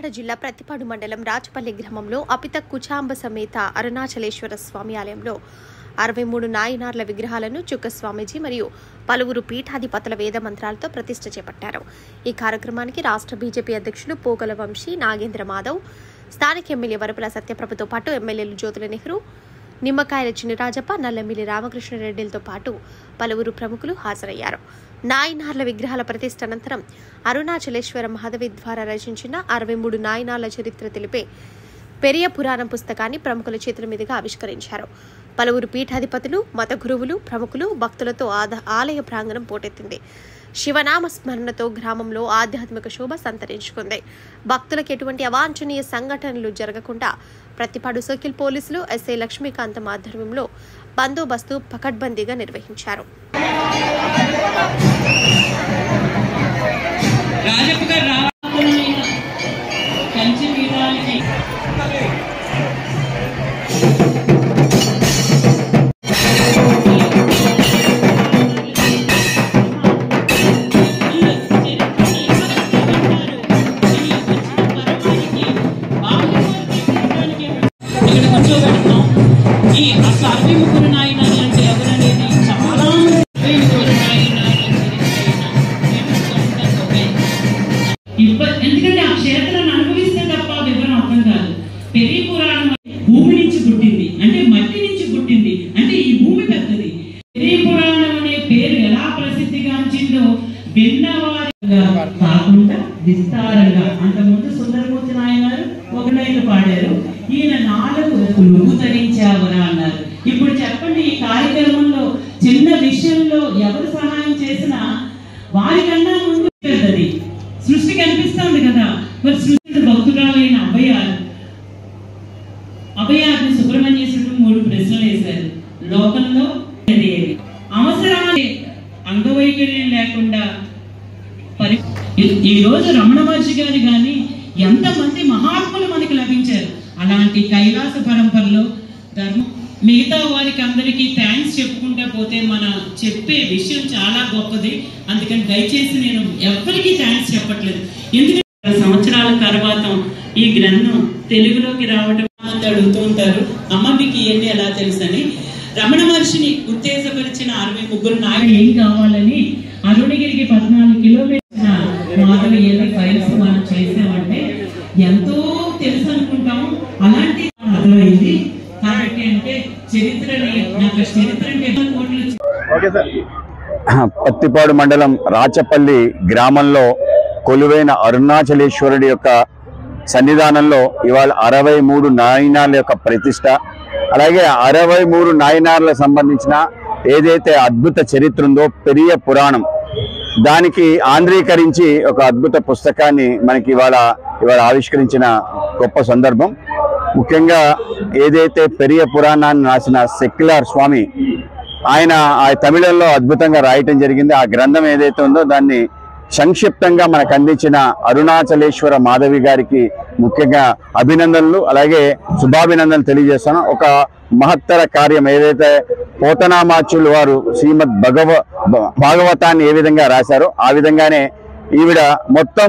కాకినాడ జిల్లా ప్రతిపాడు మండలం రాచపల్లి గ్రామంలో అపిత కుచాంబ సమేత అరుణాచలేశ్వర స్వామి ఆలయంలో 63 నాయనార్ల విగ్రహాలను చుక్క స్వామీజీ మరియు పలువురు పీఠాధిపతుల వేద మంత్రాలతో ప్రతిష్ఠ చేపట్టారు. ఈ కార్యక్రమానికి రాష్ట్ర బీజేపీ అధ్యక్షులు పోగల వంశీ, నాగేంద్ర మాధవ్, స్థానిక ఎమ్మెల్యే వరపుల సత్యప్రభతో పాటు ఎమ్మెల్యేలు జ్యోతుల నెహ్రూ, నిమ్మకాయల చినరాజప్ప, నల్లమిల్లి రామకృష్ణారెడ్డిలతో పాటు పలువురు ప్రముఖులు హాజరయ్యారు. నాయనార్ల విగ్రహాల ప్రతిష్ఠ అనంతరం అరుణాచలేశ్వర మహాదేవి ద్వారా రచించిన 63 నాయనార్ల చరిత్ర తెలిపే పెరియ పురాణం పుస్తకాన్ని ప్రముఖుల చేతుల మీదుగా ఆవిష్కరించారు. పలువురు పీఠాధిపతులు, మత గురువులు, ప్రముఖులు, భక్తులతో ఆలయ ప్రాంగణం పోటెత్తింది. శివనామ స్మరణతో గ్రామంలో ఆధ్యాత్మిక శోభ సంతరించుకుంది. భక్తులకు ఎటువంటి అవాంఛనీయ సంఘటనలు జరగకుండా ప్రతిపాడు సర్కిల్ పోలీసులు ఎస్ఐ లక్ష్మీకాంతం ఆధ్వర్యంలో బందోబస్తు పకడ్బందీగా నిర్వహించారు. ఎందుకంటే ఆ క్షేత్రాన్ని అనుభవిస్తే తప్ప వివరం అర్థం కాదు. పెరియ పురాణం భూమి నుంచి పుట్టింది, అంటే మట్టి నుంచి పుట్టింది, అంటే ఈ భూమి పెద్దది. పెరియ పురాణం అనే పేరు ఎలా ప్రసిద్ధిగాంచిందో విన్నవారిగా కాకుండా విస్తారంగా అంతకుముందు సుందరమూర్తి నాయనారు ఒక లైన్ పాడారు, ఈయన 4 నువ్వు ధరించావరా అన్నారు. ఇప్పుడు చెప్పండి, ఈ కార్యక్రమంలో చిన్న విషయంలో ఎవరు సహాయం చేసినా వారికన్నా ముందు పెద్దది సృష్టి కనిపిస్తుంది కదా. మరి సృష్టి భక్తురాలైన అభయాన్ని సుబ్రహ్మణ్యేశ్వరుడు 3 ప్రశ్నలు వేశారు. లోకంలో అవసరాన్ని అంగవైకల్యం లేకుండా ఈ రోజు రమణ మహర్షి గారు కానీ ఎంతమంది మహాత్ములు మనకి లభించారు. అలాంటి కైలాస పరంపరలో ధర్మం మిగతా వారికి అందరికీ థ్యాంక్స్ చెప్పుకుంటా పోతే మన చెప్పే విషయం చాలా గొప్పది. అందుకని దయచేసి నేను ఎవరికి థ్యాంక్స్ చెప్పట్లేదు. ఎందుకంటే సంవత్సరాల తర్వాత ఈ గ్రంథం తెలుగులోకి రావడం అడుగుతూ ఉంటారు, అమ్మ మీకు ఇవన్నీ ఎలా తెలుసని. రమణ మహర్షిని ఉత్తేజపరిచిన 63 నాయకులు ఏం కావాలని అరుణగిరికి 14 కిలోమీటర్ల మాధవి ఫైల్స్ మనం చేసామంటే ఎంతో తెలుసు అనుకుంటాము. అలాంటి అర్థమైంది కాబట్టి అంటే చరిత్రని నాకు చరిత్ర అంటే పత్తిపాడు మండలం రాచపల్లి గ్రామంలో కొలువైన అరుణాచలేశ్వరుడి యొక్క సన్నిధానంలో ఇవాళ 63 నాయనార్ల యొక్క ప్రతిష్ట, అలాగే 63 నాయనార్లకు సంబంధించిన ఏదైతే అద్భుత చరిత్ర ఉందో పెరియ పురాణం, దానికి ఆంధ్రీకరించి ఒక అద్భుత పుస్తకాన్ని మనకి ఇవాళ ఆవిష్కరించిన గొప్ప సందర్భం. ముఖ్యంగా ఏదైతే పెరియ పురాణాన్ని రాసిన సెక్యులర్ స్వామి ఆయన తమిళంలో అద్భుతంగా రాయటం జరిగింది. ఆ గ్రంథం ఏదైతే ఉందో దాన్ని సంక్షిప్తంగా మనకు అందించిన అరుణాచలేశ్వర మాధవి గారికి ముఖ్యంగా అభినందనలు, అలాగే శుభాభినందనలు తెలియజేస్తాను. ఒక మహత్తర కార్యం ఏదైతే పోతనామాచులు వారు శ్రీమద్ భాగవతాన్ని ఏ విధంగా రాశారో ఆ విధంగానే ఈవిడ మొత్తం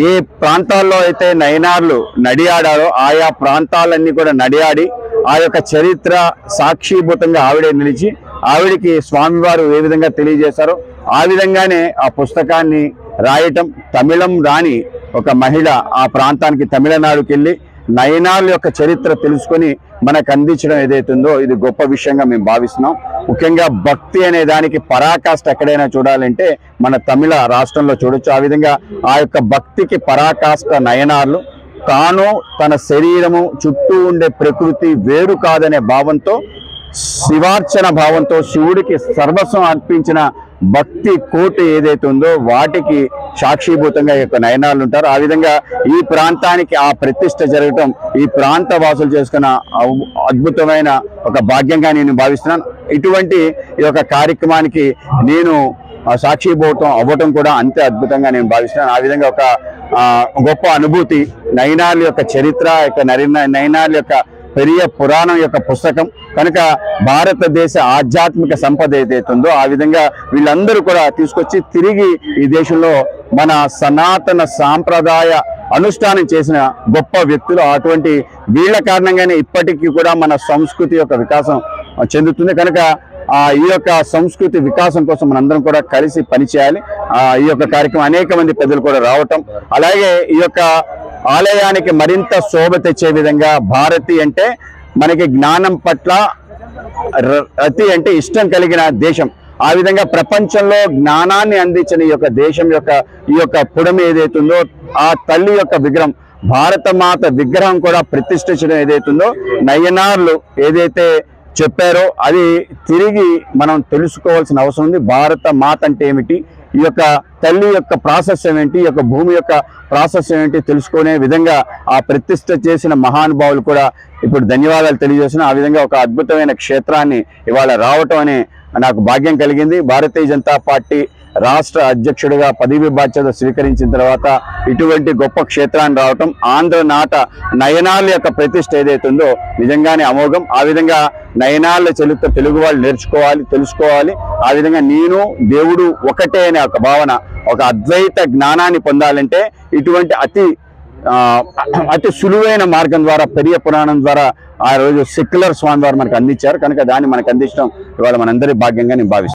ఏ ప్రాంతాల్లో అయితే నయనార్లు నడియాడారో ఆయా ప్రాంతాలన్నీ కూడా నడియాడి ఆ యొక్క చరిత్ర సాక్షిభూతంగా ఆవిడే నిలిచి ఆవిడికి స్వామివారు ఏ విధంగా తెలియజేశారో ఆ విధంగానే ఆ పుస్తకాన్ని రాయటం. తమిళం రాని ఒక మహిళ ఆ ప్రాంతానికి తమిళనాడుకి వెళ్ళి నయనార్ల యొక్క చరిత్ర తెలుసుకొని మనకు అందించడం ఏదైతుందో ఇది గొప్ప విషయంగా మేము భావిస్తున్నాం. ముఖ్యంగా భక్తి అనే దానికి పరాకాష్ఠ ఎక్కడైనా చూడాలంటే మన తమిళ రాష్ట్రంలో చూడొచ్చు. ఆ విధంగా ఆ యొక్క భక్తికి పరాకాష్ఠ నయనార్లు. తాను తన శరీరము చుట్టూ ఉండే ప్రకృతి వేరు కాదనే భావంతో, శివార్చన భావంతో శివుడికి సర్వస్వం అర్పించిన భక్తి కోటి ఏదైతే ఉందో వాటికి సాక్షిభూతంగా యొక్క నయనాలు ఉంటారు. ఆ విధంగా ఈ ప్రాంతానికి ఆ ప్రతిష్ఠ జరగటం ఈ ప్రాంత వాసులు చేసుకున్న అద్భుతమైన ఒక భాగ్యంగా నేను భావిస్తున్నాను. ఇటువంటి ఈ యొక్క కార్యక్రమానికి నేను సాక్షిభూతం అవ్వటం కూడా అంతే అద్భుతంగా నేను భావిస్తున్నాను. ఆ విధంగా ఒక గొప్ప అనుభూతి. నయనార్ల యొక్క చరిత్ర నయనార్ల యొక్క పెరియ పురాణం యొక్క పుస్తకం కనుక భారతదేశ ఆధ్యాత్మిక సంపద ఏదైతే ఉందో ఆ విధంగా వీళ్ళందరూ కూడా తీసుకొచ్చి తిరిగి ఈ దేశంలో మన సనాతన సాంప్రదాయ అనుష్ఠానం చేసిన గొప్ప వ్యక్తులు. అటువంటి వీళ్ళ కారణంగానే ఇప్పటికీ కూడా మన సంస్కృతి యొక్క వికాసం చెందుతుంది. కనుక ఈ యొక్క సంస్కృతి వికాసం కోసం మనందరం కూడా కలిసి పనిచేయాలి. ఈ యొక్క కార్యక్రమం అనేక మంది పెద్దలు కూడా రావటం, అలాగే ఈ యొక్క ఆలయానికి మరింత శోభ తెచ్చే విధంగా భారతి అంటే మనకి జ్ఞానం పట్ల అతి అంటే ఇష్టం కలిగిన దేశం. ఆ విధంగా ప్రపంచంలో జ్ఞానాన్ని అందించిన ఈ యొక్క దేశం యొక్క ఈ యొక్క పుడమి ఏదైతుందో ఆ తల్లి యొక్క విగ్రహం, భారత మాత విగ్రహం కూడా ప్రతిష్ఠించడం ఏదైతుందో నయనార్లు ఏదైతే చెప్పారో అది తిరిగి మనం తెలుసుకోవాల్సిన అవసరం ఉంది. భారత మాత అంటే ఏమిటి, ఈ యొక్క తల్లి యొక్క ప్రాశస్యం ఏంటి, ఈ యొక్క భూమి యొక్క ప్రాశస్యం ఏంటి తెలుసుకునే విధంగా ఆ ప్రతిష్ఠ చేసిన మహానుభావులు కూడా ఇప్పుడు ధన్యవాదాలు తెలియజేసిన. ఆ విధంగా ఒక అద్భుతమైన క్షేత్రాన్ని ఇవాళ రావటం అనే నాకు భాగ్యం కలిగింది. భారతీయ జనతా పార్టీ రాష్ట్ర అధ్యక్షుడిగా పదవి బాధ్యత స్వీకరించిన తర్వాత ఇటువంటి గొప్ప క్షేత్రాన్ని రావటం, ఆంధ్ర నాట నయనాల యొక్క ప్రతిష్ఠ ఏదైతుందో నిజంగానే అమోఘం. ఆ విధంగా నయనాల చరిత్ర తెలుగు వాళ్ళు నేర్చుకోవాలి, తెలుసుకోవాలి. ఆ విధంగా నేను దేవుడు ఒకటే అనే ఒక భావన, ఒక అద్వైత జ్ఞానాన్ని పొందాలంటే ఇటువంటి అతి సులువైన మార్గం ద్వారా పెరియ పురాణం ద్వారా ఆ రోజు సెక్యులర్ స్వామి వారు మనకు అందించారు. కనుక దాన్ని మనకు అందించడం ఇవాళ మనందరి భాగ్యంగా నేను భావిస్తున్నాను.